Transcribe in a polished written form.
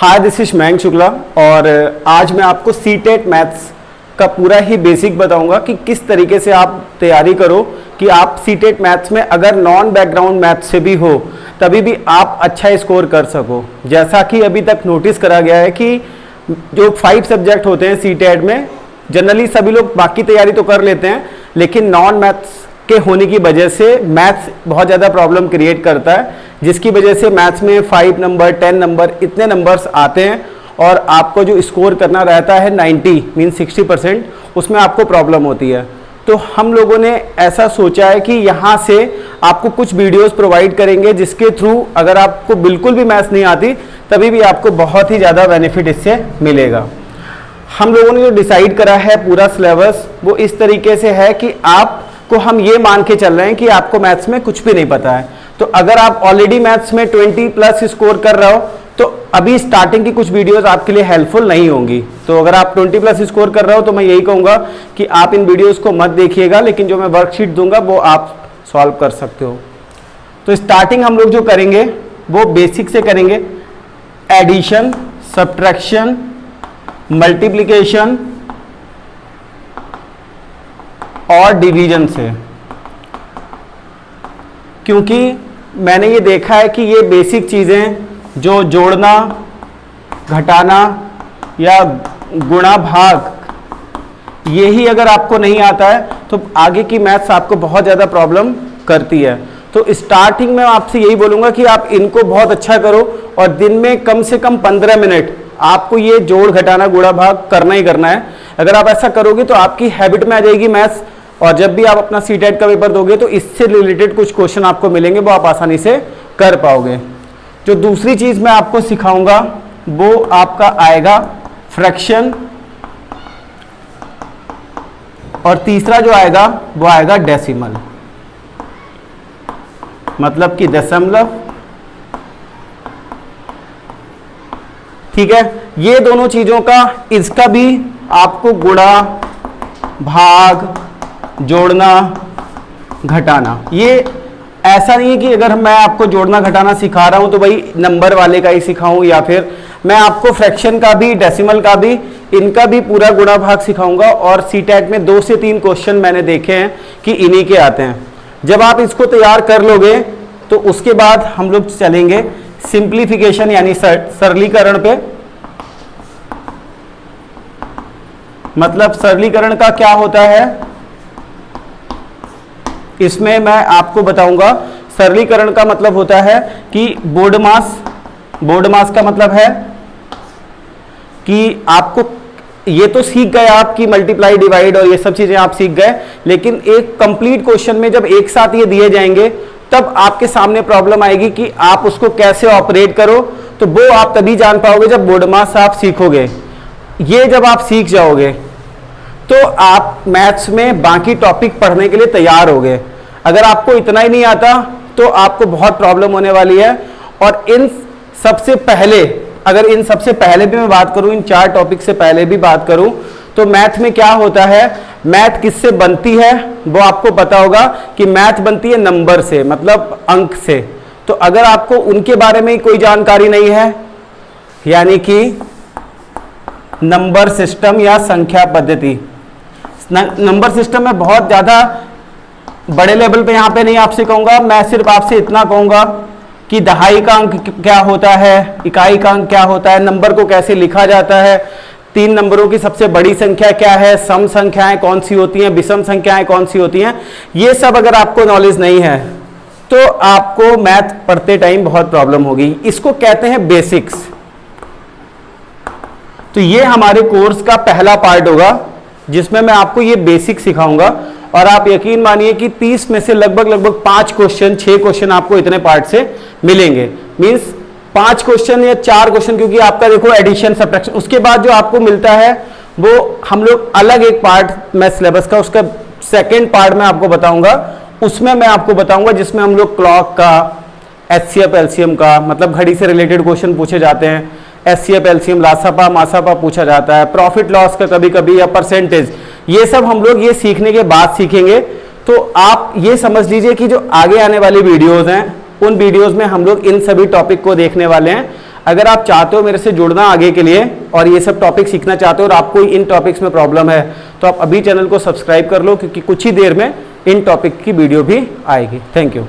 Hi this is Mayank Shukla और आज मैं आपको सीटेट मैथ्स का पूरा ही बेसिक बताऊंगा कि किस तरीके से आप तैयारी करो कि आप सीटेट मैथ्स में अगर नॉन बैकग्राउंड मैथ्स से भी हो तभी भी आप अच्छा स्कोर कर सको। जैसा कि अभी तक नोटिस करा गया है कि जो 5 सब्जेक्ट होते हैं सीटेट में जनरली सभी लोग बाकी तैयारी तो कर लेते हैं, लेकिन नॉन मैथ्स के होने की वजह से मैथ्स बहुत ज़्यादा प्रॉब्लम क्रिएट करता है, जिसकी वजह से मैथ्स में 5 नंबर 10 नंबर इतने नंबर्स आते हैं और आपको जो स्कोर करना रहता है 90 मीन 60%, उसमें आपको प्रॉब्लम होती है। तो हम लोगों ने ऐसा सोचा है कि यहाँ से आपको कुछ वीडियोस प्रोवाइड करेंगे जिसके थ्रू अगर आपको बिल्कुल भी मैथ्स नहीं आती तभी भी आपको बहुत ही ज़्यादा बेनिफिट इससे मिलेगा। हम लोगों ने जो डिसाइड करा है पूरा सिलेबस वो इस तरीके से है कि आपको हम ये मान के चल रहे हैं कि आपको मैथ्स में कुछ भी नहीं पता है। तो अगर आप ऑलरेडी मैथ्स में 20+ स्कोर कर रहे हो तो अभी स्टार्टिंग की कुछ वीडियोस आपके लिए हेल्पफुल नहीं होंगी। तो अगर आप 20+ स्कोर कर रहे हो तो मैं यही कहूँगा कि आप इन वीडियोस को मत देखिएगा, लेकिन जो मैं वर्कशीट दूंगा वो आप सॉल्व कर सकते हो। तो स्टार्टिंग हम लोग जो करेंगे वो बेसिक से करेंगे, एडिशन, सब्ट्रैक्शन, मल्टीप्लिकेशन और डिवीजन से, क्योंकि मैंने ये देखा है कि ये बेसिक चीज़ें जो जोड़ना, घटाना या गुणा भाग, यही अगर आपको नहीं आता है तो आगे की मैथ्स आपको बहुत ज़्यादा प्रॉब्लम करती है। तो स्टार्टिंग में आपसे यही बोलूँगा कि आप इनको बहुत अच्छा करो और दिन में कम से कम 15 मिनट आपको ये जोड़, घटाना, गुणा भाग करना ही करना है। अगर आप ऐसा करोगे तो आपकी हैबिट में आ जाएगी मैथ्स, और जब भी आप अपना सीटेट का पेपर दोगे तो इससे रिलेटेड कुछ क्वेश्चन आपको मिलेंगे, वो आप आसानी से कर पाओगे। जो दूसरी चीज़ मैं आपको सिखाऊंगा वो आपका आएगा फ्रैक्शन, और तीसरा जो आएगा वो आएगा डेसिमल, मतलब कि दशमलव। ठीक है, ये दोनों चीज़ों का, इसका भी आपको गुणा, भाग, जोड़ना, घटाना, ये ऐसा नहीं है कि अगर मैं आपको जोड़ना घटाना सिखा रहा हूं तो भाई नंबर वाले का ही सिखाऊं, या फिर मैं आपको फ्रैक्शन का भी, डेसिमल का भी, इनका भी पूरा गुणा भाग सिखाऊंगा। और सीटेट में 2 से 3 क्वेश्चन मैंने देखे हैं कि इन्हीं के आते हैं। जब आप इसको तैयार कर लोगे तो उसके बाद हम लोग चलेंगे सिंप्लीफिकेशन यानी सरलीकरण पे। मतलब सरलीकरण का क्या होता है, इसमें मैं आपको बताऊंगा। सरलीकरण का मतलब होता है कि बोर्ड मास का मतलब है कि आपको ये तो सीख गए आप कि मल्टीप्लाई, डिवाइड और ये सब चीजें आप सीख गए, लेकिन एक कंप्लीट क्वेश्चन में जब एक साथ ये दिए जाएंगे तब आपके सामने प्रॉब्लम आएगी कि आप उसको कैसे ऑपरेट करो। तो वो आप तभी जान पाओगे जब बोर्ड मास आप सीखोगे। ये जब आप सीख जाओगे तो आप मैथ्स में बाकी टॉपिक पढ़ने के लिए तैयार होगे। अगर आपको इतना ही नहीं आता तो आपको बहुत प्रॉब्लम होने वाली है। और इन सबसे पहले, अगर इन सबसे पहले भी मैं बात करूं, इन 4 टॉपिक से पहले भी बात करूं, तो मैथ में क्या होता है, मैथ किससे बनती है वो आपको पता होगा कि मैथ बनती है नंबर से, मतलब अंक से। तो अगर आपको उनके बारे में कोई जानकारी नहीं है, यानी कि नंबर सिस्टम या संख्या पद्धति, नंबर सिस्टम में बहुत ज़्यादा बड़े लेवल पे यहाँ पे नहीं आपसे कहूँगा, मैं सिर्फ आपसे इतना कहूँगा कि दहाई का अंक क्या होता है, इकाई का अंक क्या होता है, नंबर को कैसे लिखा जाता है, 3 नंबरों की सबसे बड़ी संख्या क्या है, सम संख्याएं कौन सी होती हैं, विषम संख्याएं कौन सी होती हैं, ये सब अगर आपको नॉलेज नहीं है तो आपको मैथ पढ़ते टाइम बहुत प्रॉब्लम होगी। इसको कहते हैं बेसिक्स। तो ये हमारे कोर्स का पहला पार्ट होगा जिसमें मैं आपको ये बेसिक सिखाऊंगा। और आप यकीन मानिए कि 30 में से लगभग 5 क्वेश्चन, 6 क्वेश्चन आपको इतने पार्ट से मिलेंगे। मींस 5 क्वेश्चन या 4 क्वेश्चन, क्योंकि आपका देखो एडिशन, सब्ट्रैक्शन, उसके बाद जो आपको मिलता है वो हम लोग अलग एक पार्ट मैं सिलेबस का, उसका सेकेंड पार्ट में आपको बताऊंगा। उसमें मैं आपको बताऊंगा जिसमें हम लोग क्लॉक का, HCF LCM का, मतलब घड़ी से रिलेटेड क्वेश्चन पूछे जाते हैं, HCF LCM, लासापा मासापा पूछा जाता है, प्रॉफिट लॉस का कभी कभी, या परसेंटेज, ये सब हम लोग ये सीखने के बाद सीखेंगे। तो आप ये समझ लीजिए कि जो आगे आने वाली वीडियोस हैं उन वीडियोस में हम लोग इन सभी टॉपिक को देखने वाले हैं। अगर आप चाहते हो मेरे से जुड़ना आगे के लिए और ये सब टॉपिक सीखना चाहते हो और आपको इन टॉपिक्स में प्रॉब्लम है, तो आप अभी चैनल को सब्सक्राइब कर लो, क्योंकि कुछ ही देर में इन टॉपिक की वीडियो भी आएगी। Thank you.